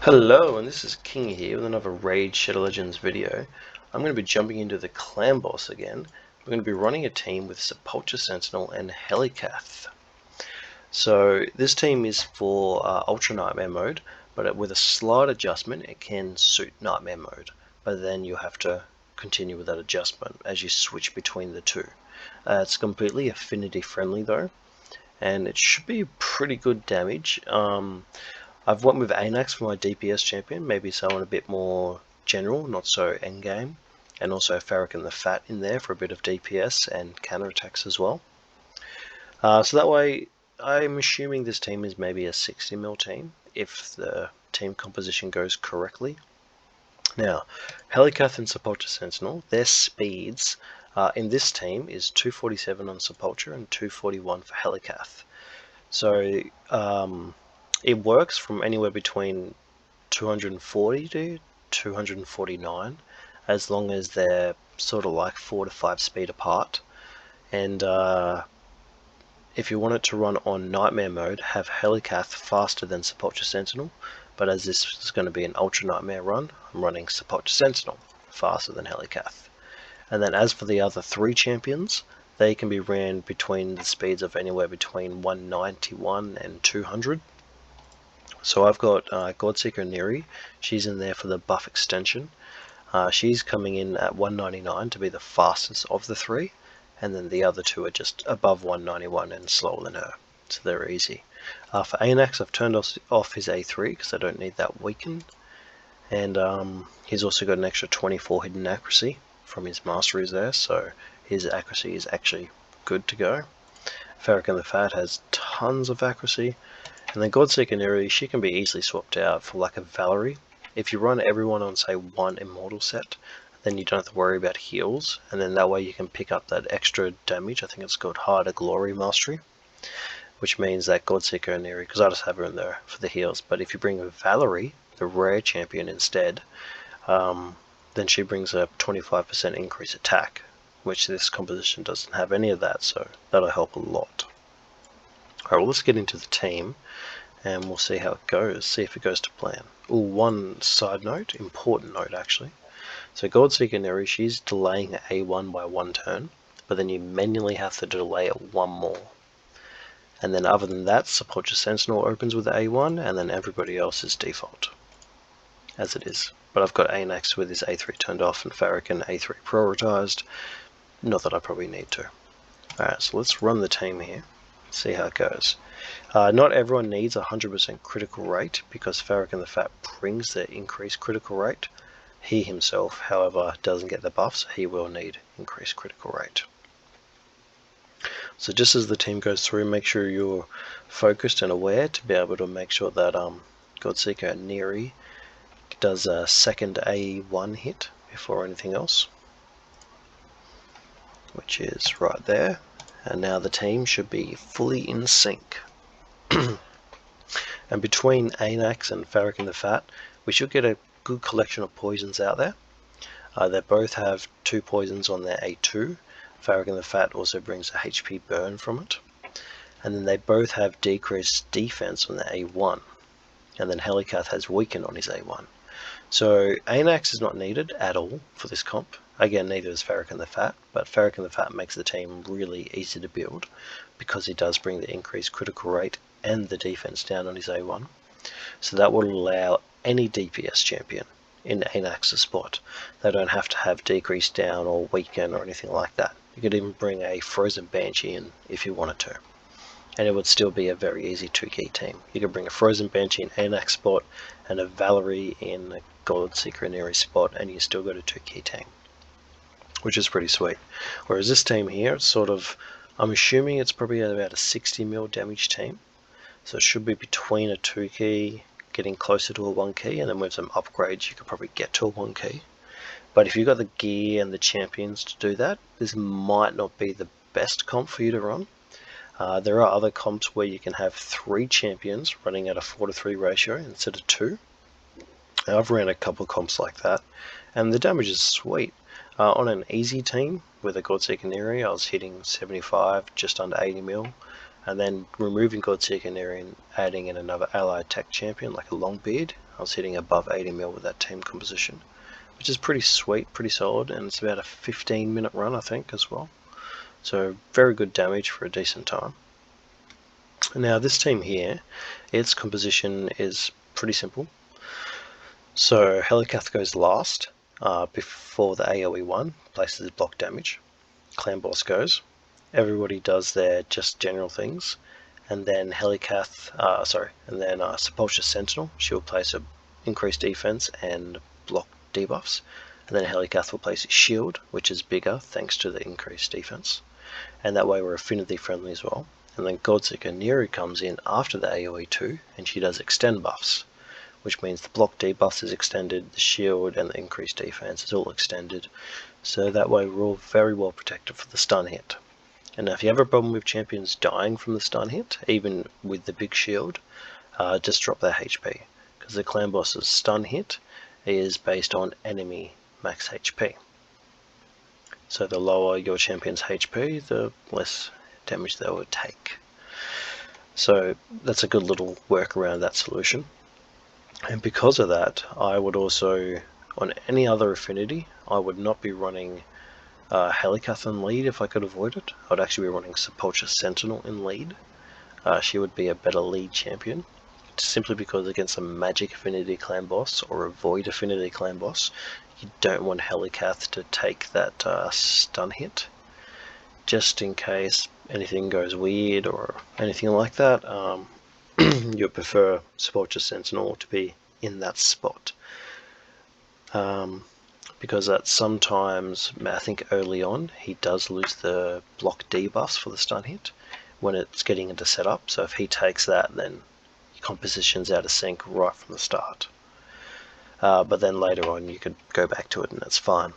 Hello, and this is King here with another Raid Shadow Legends video. I'm going to be jumping into the clan boss again. We're going to be running a team with Sepulcher Sentinel and helicath. So this team is for Ultra Nightmare mode, but with a slight adjustment it can suit Nightmare mode. But then you have to continue with that adjustment as you switch between the two. It's completely affinity friendly though, and it should be pretty good damage. I've went with Anax for my DPS champion, maybe someone a bit more general, not so endgame, and also Farrakhan the Fat in there for a bit of DPS and counterattacks as well. So that way, I'm assuming this team is maybe a 60 mil team, if the team composition goes correctly. Now, helicath and Sepulcher Sentinel, their speeds in this team is 247 on Sepulcher and 241 for helicath. So, it works from anywhere between 240 to 249 as long as they're sort of like 4 to 5 speed apart. And if you want it to run on Nightmare mode, have helicath faster than Sepulcher Sentinel, but as this is going to be an Ultra Nightmare run, I'm running Sepulcher Sentinel faster than helicath. And then as for the other 3 champions, they can be ran between the speeds of anywhere between 191 and 200. So I've got Godseeker Neri, she's in there for the buff extension. She's coming in at 199 to be the fastest of the 3, and then the other 2 are just above 191 and slower than her, so they're easy. For Anax, I've turned off his A3 because I don't need that weakened, and he's also got an extra 24 hidden accuracy from his Masteries there, so his accuracy is actually good to go. Farrakhan the Fat has tons of accuracy. And then Godseeker Neri, she can be easily swapped out for like a Valerie. If you run everyone on say 1 immortal set, then you don't have to worry about heals, and then that way you can pick up that extra damage. I think it's called Harder Glory Mastery, which means that Godseeker Neri, because I just have her in there for the heals, but if you bring a Valerie, the rare champion instead, then she brings a 25% increase attack, which this composition doesn't have any of that, so that'll help a lot. Alright, well, let's get into the team and we'll see how it goes, see if it goes to plan. Oh, one side note, important note actually. So Godseeker Neri, she's delaying A1 by 1 turn, but then you manually have to delay it 1 more. And then other than that, Sepulcher Sentinel opens with A1, and then everybody else is default, as it is. But I've got Anax with his A3 turned off and Farrakhan A3 prioritized, not that I probably need to. Alright, so let's run the team here. See how it goes. Not everyone needs 100% critical rate because Farrakhan the Fat brings the increased critical rate. He himself, however, doesn't get the buff, so he will need increased critical rate. So just as the team goes through, make sure you're focused and aware to be able to make sure that Godseeker Neri does a second A1 hit before anything else, which is right there. And now the team should be fully in sync. And between Anax and Farrakhan the Fat, we should get a good collection of poisons out there. They both have 2 poisons on their A2. Farrakhan the Fat also brings a HP burn from it. And then they both have decreased defense on their A1. And then helicath has weaken on his A1. So Anax is not needed at all for this comp. Again, neither is Farrakhan the Fat, but Farrakhan the Fat makes the team really easy to build because he does bring the increased critical rate and the defense down on his A1. So that will allow any DPS champion in Anax's spot. They don't have to have decrease down or weaken or anything like that. You could even bring a Frozen Banshee in if you wanted to, and it would still be a very easy 2-key team. You could bring a Frozen Banshee in Anax spot and a Valerie in a Godseeker Neri spot, and you still got a 2-key team, which is pretty sweet. Whereas this team here, it's sort of, I'm assuming it's probably about a 60 mil damage team, so it should be between a 2-key, getting closer to a 1-key, and then with some upgrades you could probably get to a 1-key. But if you've got the gear and the champions to do that, this might not be the best comp for you to run. There are other comps where you can have 3 champions running at a 4:3 ratio instead of 2. Now, I've ran a couple of comps like that, and the damage is sweet. On an easy team with a Godseeker Neri, I was hitting 75, just under 80 mil. and then removing Godzilla and adding in another allied tech champion like a Longbeard. I was hitting above 80 mil with that team composition, which is pretty sweet, pretty solid, and it's about a 15-minute run, I think, as well. So very good damage for a decent time. Now this team here, its composition is pretty simple. So Helicath goes last, before the AoE 1, places block damage. Clan boss goes. Everybody does their just general things, and then Sepulcher Sentinel, she'll place a increased defense and block debuffs, and then Helicath will place his shield, which is bigger thanks to the increased defense, and that way we're affinity friendly as well. And then Godzilla comes in after the AoE 2, and she does extend buffs, which means the block debuffs is extended, the shield and the increased defense is all extended, so that way we're all very well protected for the stun hit. And now if you have a problem with champions dying from the stun hit, even with the big shield, just drop their HP, because the clan boss's stun hit is based on enemy max HP. So the lower your champion's HP, the less damage they would take. So that's a good little work around that solution. And because of that, I would also, on any other affinity, I would not be running Helicath in lead if I could avoid it. I'd actually be running Sepulcher Sentinel in lead. She would be a better lead champion, simply because against a magic affinity clan boss or a void affinity clan boss, you don't want Helicath to take that stun hit, just in case anything goes weird or anything like that. You prefer Sepulcher Sentinel to be in that spot, because that sometimes, I think early on, he does lose the block debuffs for the stun hit when it's getting into setup, so if he takes that, then your composition's out of sync right from the start. But then later on you could go back to it and that's fine.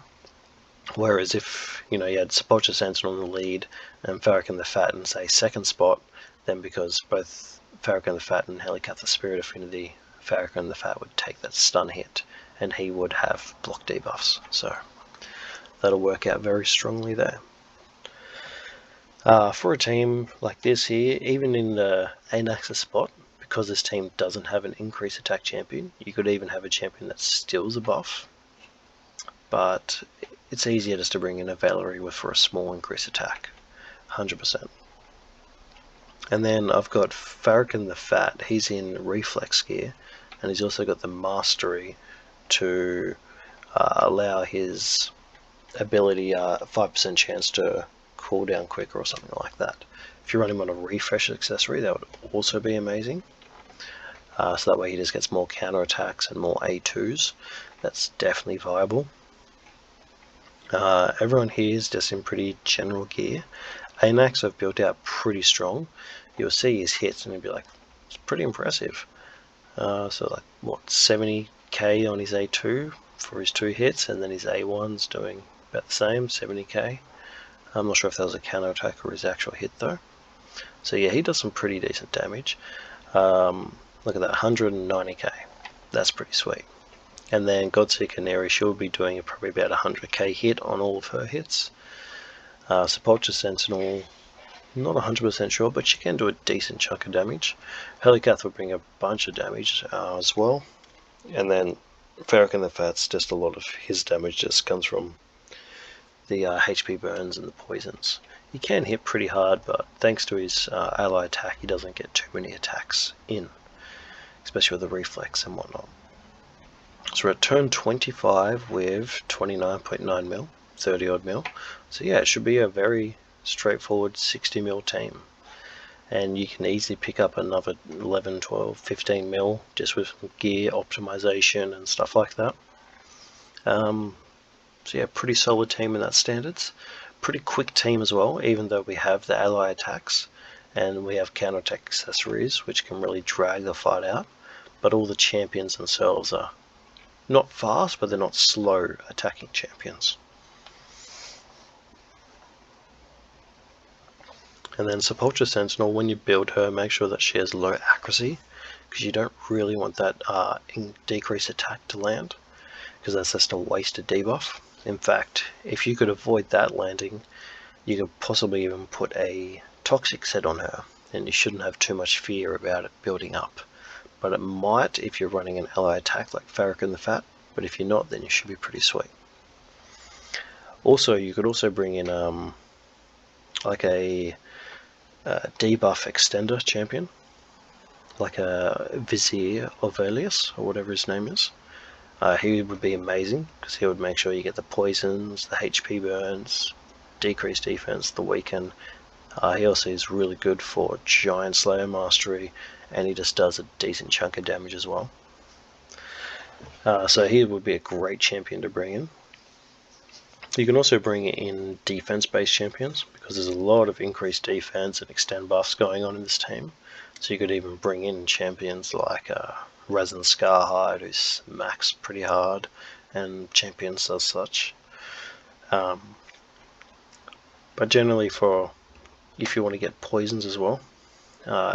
Whereas if you had Sepulcher Sentinel in the lead and Farrakhan the Fat in, say, second spot, then because both Farrakhan the Fat and Helicath the Spirit affinity, Farrakhan the Fat would take that stun hit and he would have block debuffs. So that'll work out very strongly there. For a team like this here, even in the Anax's spot, because this team doesn't have an increased attack champion, you could even have a champion that steals a buff, but it's easier just to bring in a Valerie for a small increased attack, 100%. And then I've got Farrakhan the Fat, he's in reflex gear, and he's also got the Mastery to allow his ability 5% chance to cool down quicker or something like that. If you run him on a refresh accessory, that would also be amazing. So that way he just gets more counter attacks and more A2s. That's definitely viable. Everyone here is just in pretty general gear. Anax I've built out pretty strong. You'll see his hits and you'll be like, it's pretty impressive. So like, what, 70k on his A2 for his 2 hits, and then his A1's doing about the same, 70k. I'm not sure if that was a counter attack or his actual hit though. So yeah, he does some pretty decent damage. Look at that, 190k. That's pretty sweet. And then Godzilla Canary, she'll be doing probably about 100k hit on all of her hits. Sepulcher Sentinel, not 100% sure, but she can do a decent chunk of damage. Helicath will bring a bunch of damage as well. And then Farrakhan the Fat's, just a lot of his damage just comes from the HP burns and the poisons. He can hit pretty hard, but thanks to his ally attack, he doesn't get too many attacks in, especially with the reflex and whatnot. So we're at turn 25 with 29.9 mil, 30 odd mil. So yeah, it should be a very straightforward 60 mil team. And you can easily pick up another 11, 12, 15 mil just with gear optimization and stuff like that. So yeah, pretty solid team in that standards. Pretty quick team as well, even though we have the ally attacks and we have counter-attack accessories which can really drag the fight out. But all the champions themselves are not fast, but they're not slow attacking champions. And then Sepulcher Sentinel, when you build her, make sure that she has low accuracy, because you don't really want that decreased attack to land, because that's just a wasted debuff. In fact, if you could avoid that landing, you could possibly even put a toxic set on her, then you shouldn't have too much fear about it building up. But it might if you're running an ally attack like Farrakhan the Fat, but if you're not, then you should be pretty sweet. Also, you could also bring in like a debuff extender champion, like a Vizier Ovelius, or whatever his name is. He would be amazing, because he would make sure you get the poisons, the HP burns, decreased defense, the weaken. He also is really good for Giant Slayer Mastery, and he just does a decent chunk of damage as well. So he would be a great champion to bring in. You can also bring in defense-based champions, because there's a lot of increased defense and extend buffs going on in this team. So you could even bring in champions like Resin Scarhide, who smacks pretty hard, and champions as such. But generally, for if you want to get poisons as well,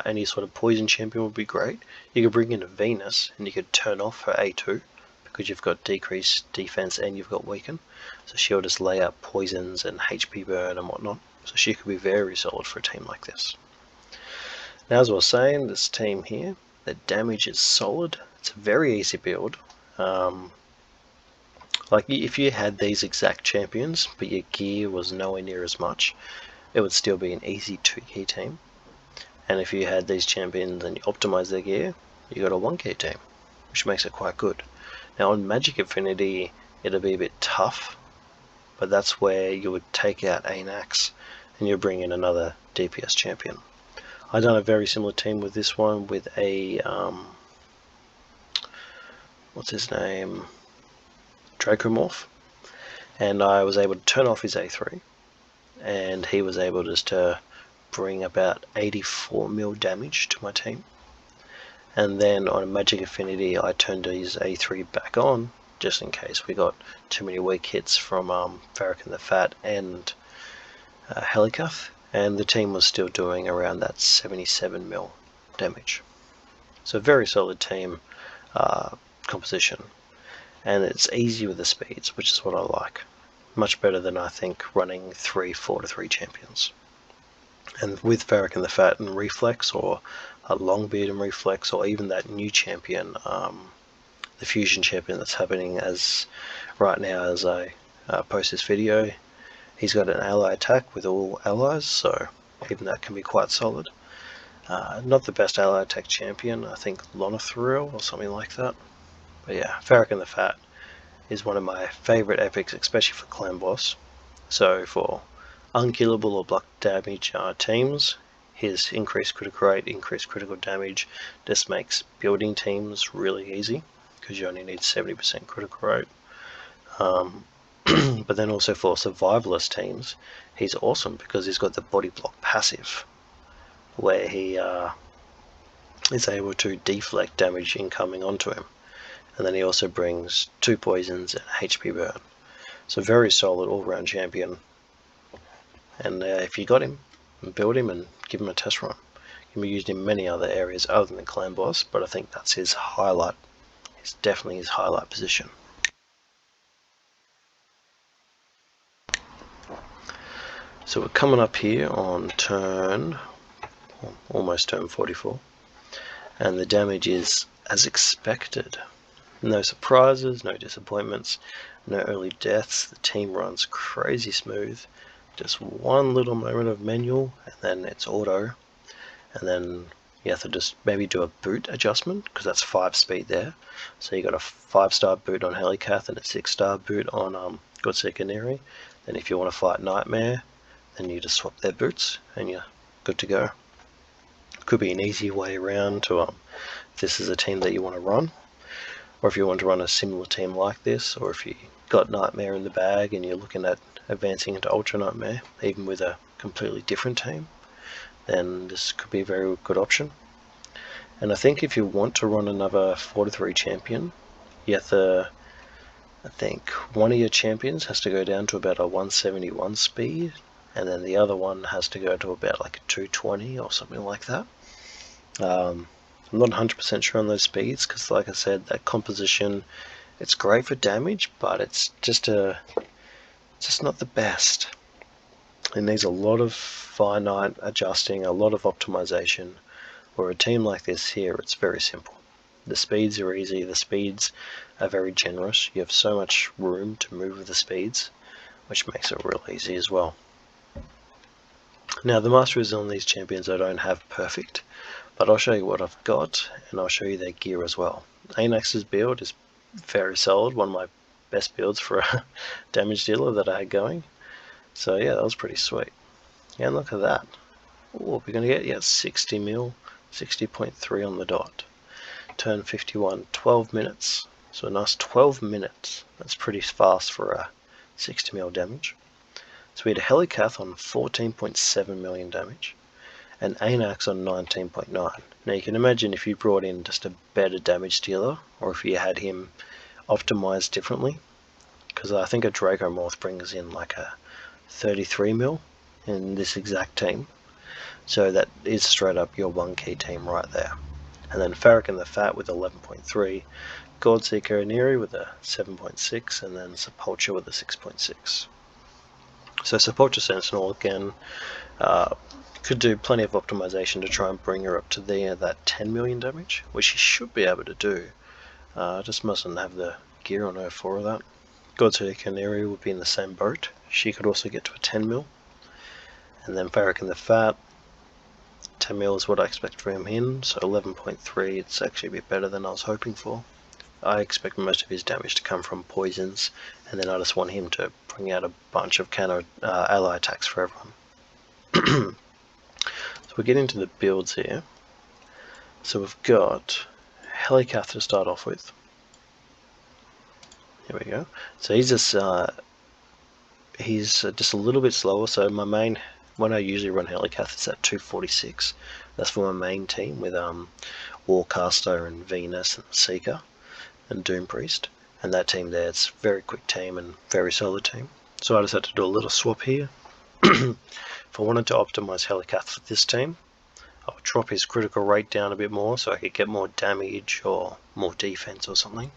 any sort of poison champion would be great. You could bring in a Venus, and you could turn off her A2, because you've got decreased defense and you've got weaken. So she'll just lay out poisons and HP burn and whatnot. So she could be very solid for a team like this. Now, as I was saying, this team here, the damage is solid. It's a very easy build. Like if you had these exact champions, but your gear was nowhere near as much, it would still be an easy 2-gear team. And if you had these champions and you optimize their gear, you got a 1-gear team, which makes it quite good. Now on Magic Affinity, it'll be a bit tough, but that's where you would take out Anax and you bring in another DPS champion. I've done a very similar team with this one with a, what's his name, Dracomorph, and I was able to turn off his A3, and he was able just to bring about 84 mil damage to my team. And then on Magic Affinity, I turned his A3 back on, just in case we got too many weak hits from Farrakhan the Fat and helicath, and the team was still doing around that 77 mil damage. So very solid team composition, and it's easy with the speeds, which is what I like. Much better than I think running 3 4-3 champions. And with Farrakhan the Fat and Reflex, or a Longbeard and Reflex, or even that new champion, the fusion champion that's happening as right now as I post this video, he's got an ally attack with all allies, so even that can be quite solid. Not the best ally attack champion, I think Lonothril or something like that. But yeah, Farrakhan the Fat is one of my favourite epics, especially for clan boss. So for unkillable or block damage teams, his increased critical rate, increased critical damage just makes building teams really easy, because you only need 70% critical rate. But then also for survivalist teams, he's awesome because he's got the body block passive, where he is able to deflect damage incoming onto him. And then he also brings 2 poisons and HP burn. So very solid all-round champion. And if you got him, build him and give him a test run. He can be used in many other areas other than the clan boss, but I think that's his highlight. It's definitely his highlight position. So we're coming up here on almost turn 44, and the damage is as expected. No surprises, no disappointments, no early deaths. The team runs crazy smooth. Just one little moment of manual, and then it's auto. And then you have to just maybe do a boot adjustment, because that's 5 speed there. So you got a 5-star boot on Helicath and a 6-star boot on Godzilla. Then if you want to fight Nightmare, then you just swap their boots and you're good to go. Could be an easy way around to if this is a team that you want to run, or if you want to run a similar team like this, or if you got Nightmare in the bag and you're looking at advancing into Ultra Nightmare, even with a completely different team, then this could be a very good option. And I think if you want to run another 4-3 champion, you have to, I think one of your champions has to go down to about a 171 speed, and then the other one has to go to about like a 220 or something like that. I'm not 100% sure on those speeds, because like I said, that composition, it's great for damage, but it's just not the best. It needs a lot of finite adjusting, a lot of optimization. Where a team like this here, it's very simple. The speeds are easy, the speeds are very generous. You have so much room to move with the speeds, which makes it real easy as well. Now the Masteries on these champions I don't have perfect, but I'll show you what I've got, and I'll show you their gear as well. Anax's build is very solid, one of my best builds for a damage dealer that I had going. So yeah, that was pretty sweet. Yeah, and look at that. Ooh, we're going to get 60 mil, 60.3 on the dot. Turn 51, 12 minutes. So a nice 12 minutes. That's pretty fast for a 60 mil damage. So we had a helicath on 14.7 million damage, and Anax on 19.9. Now you can imagine if you brought in just a better damage dealer, or if you had him optimized differently, because I think a Draco Morph brings in like a 33 mil in this exact team. So that is straight up your one key team right there. And then Farrakhan the Fat with 11.3, Godzilla Neri with a 7.6, and then Sepulcher with a 6.6. So Sepulcher Sentinel again could do plenty of optimization to try and bring her up to that 10 million damage, which she should be able to do. Just mustn't have the gear on her for that. Godzilla Canary would be in the same boat. She could also get to a 10 mil. And then Farrakhan the Fat, 10 mil is what I expect from him, so 11.3, it's actually a bit better than I was hoping for. I expect most of his damage to come from poisons, and then I just want him to bring out a bunch of counter ally attacks for everyone. So we get into the builds here. So we've got helicath to start off with. Here we go. So he's just a little bit slower. So my main, when I usually run helicath, it's at 246. That's for my main team with Warcaster and Venus and Seeker and Doom Priest. And that team there, it's a very quick team and very solid team. So I just had to do a little swap here. If I wanted to optimize helicath for this team, I would drop his critical rate down a bit more so I could get more damage or more defense or something.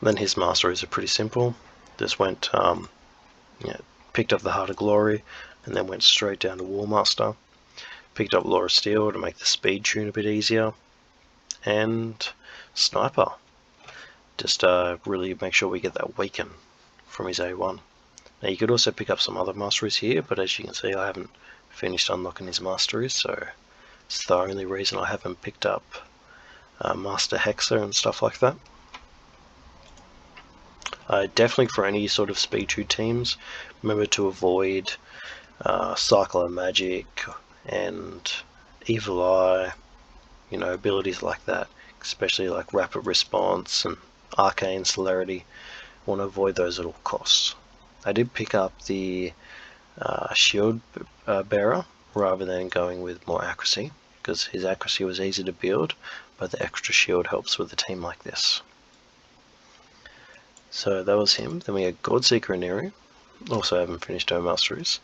Then his masteries are pretty simple. Just went, picked up the Heart of Glory and then went straight down to Warmaster. Picked up Laura Steel to make the speed tune a bit easier. And Sniper. Just really make sure we get that weaken from his A1. Now you could also pick up some other masteries here, but as you can see I haven't finished unlocking his masteries, so it's the only reason I haven't picked up Master Hexer and stuff like that. Definitely for any sort of speed 2 teams, remember to avoid Cyclone Magic and Evil Eye, abilities like that, especially like Rapid Response and Arcane Celerity. Want to avoid those at all costs. I did pick up the Shield Bearer rather than going with more accuracy, because his accuracy was easy to build, but the extra shield helps with a team like this. So that was him. Then we had Godseeker Neri. Also haven't finished her masteries.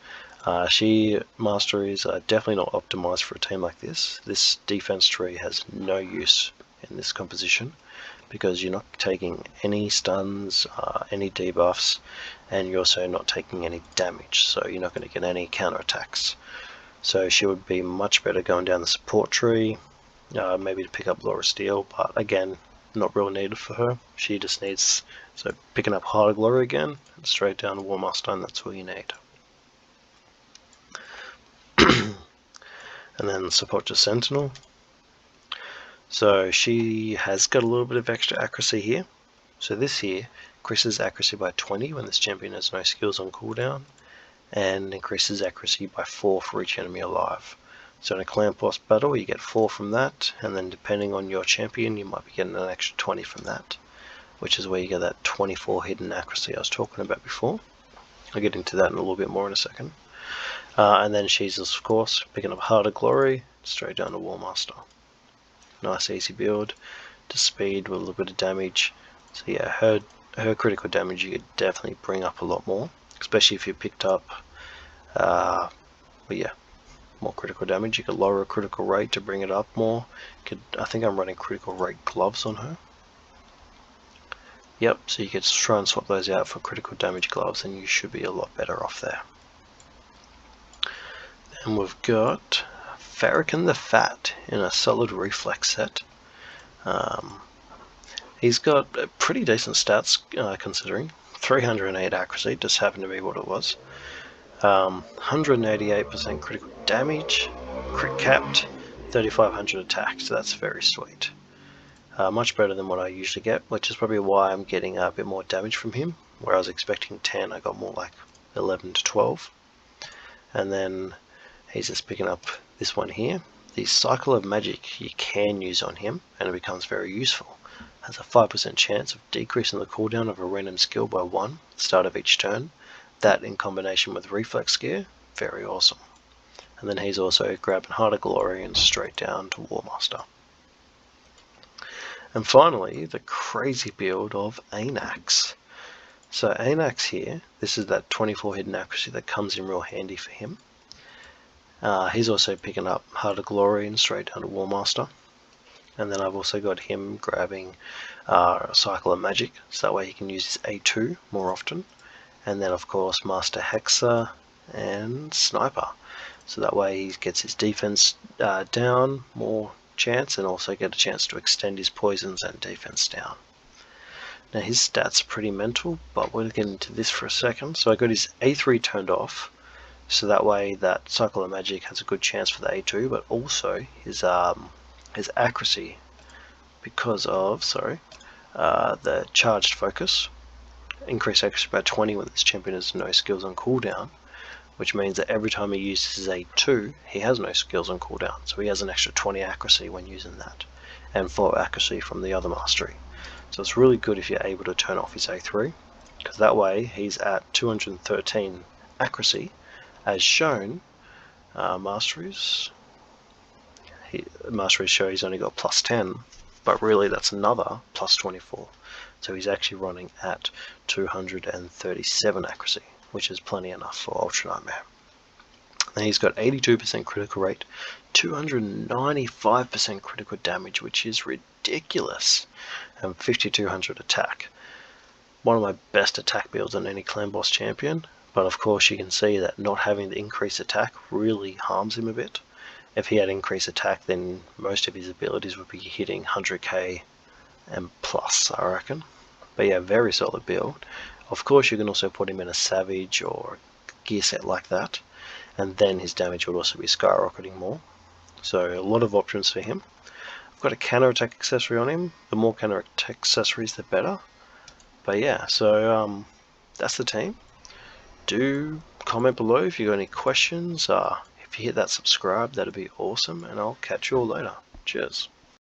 She masteries are definitely not optimized for a team like this. This defense tree has no use in this composition because you're not taking any stuns, any debuffs, and you're also not taking any damage, so you're not going to get any counterattacks. So she would be much better going down the support tree, maybe to pick up Laura Steel, but again, not real needed for her. She just needs, so picking up Heart of Glory again, and straight down to Warmaster, and that's all you need. And then Sepulcher Sentinel. So she has got a little bit of extra accuracy here. So this here increases accuracy by 20 when this champion has no skills on cooldown, and increases accuracy by 4 for each enemy alive. So in a clan boss battle you get 4 from that, and then depending on your champion you might be getting an extra 20 from that, which is where you get that 24 hidden accuracy I was talking about before. I'll get into that in a little bit more in a second. And then she's of course picking up Heart of Glory, straight down to Warmaster. Nice easy build, to speed with a little bit of damage. So yeah, her critical damage you could definitely bring up a lot more, especially if you picked up more critical damage. You could lower a critical rate to bring it up more. I think I'm running critical rate gloves on her. Yep, so you could try and swap those out for critical damage gloves and you should be a lot better off there. And we've got Farrakhan the Fat in a solid reflex set. He's got pretty decent stats considering. 308 accuracy, just happened to be what it was. 188% critical damage, crit capped, 3500 attack, so that's very sweet. Much better than what I usually get, which is probably why I'm getting a bit more damage from him. Where I was expecting 10, I got more like 11 to 12. And then he's just picking up this one here. The Cycle of Magic you can use on him, and it becomes very useful. Has a 5% chance of decreasing the cooldown of a random skill by 1 at the start of each turn. That in combination with Reflex Gear, very awesome. And then he's also grabbing Heart of Glory and straight down to War Master. And finally, the crazy build of Anax. So Anax here, this is that 24 hidden accuracy that comes in real handy for him. He's also picking up Heart of Glory and straight down to War Master. And then I've also got him grabbing Cycle of Magic, so that way he can use his A2 more often. And then of course Master Hexa and Sniper, so that way he gets his defense down more chance, and also get a chance to extend his poisons and defense down. Now his stats are pretty mental, but we'll get into this for a second. So I got his A3 turned off, so that way that Cycle of Magic has a good chance for the A2, but also his accuracy, because of the charged focus, increase accuracy by 20 when this champion has no skills on cooldown, which means that every time he uses his A2, he has no skills on cooldown, so he has an extra 20 accuracy when using that, and 4 accuracy from the other mastery. So it's really good if you're able to turn off his A3, because that way he's at 213 accuracy, as shown. Masteries show he's only got plus 10, but really that's another plus 24. So he's actually running at 237 accuracy, which is plenty enough for Ultra Nightmare. And he's got 82% critical rate, 295% critical damage, which is ridiculous, and 5200 attack. One of my best attack builds on any clan boss champion, but of course you can see that not having the increased attack really harms him a bit. If he had increased attack, then most of his abilities would be hitting 100k and plus, I reckon. But yeah, very solid build. Of course you can also put him in a Savage or gear set like that, and then his damage would also be skyrocketing more. So a lot of options for him. I've got a counter attack accessory on him. The more counter attack accessories, the better. But yeah, so that's the team. Do comment below if you got any questions. If you hit that subscribe, that'd be awesome, and I'll catch you all later. Cheers.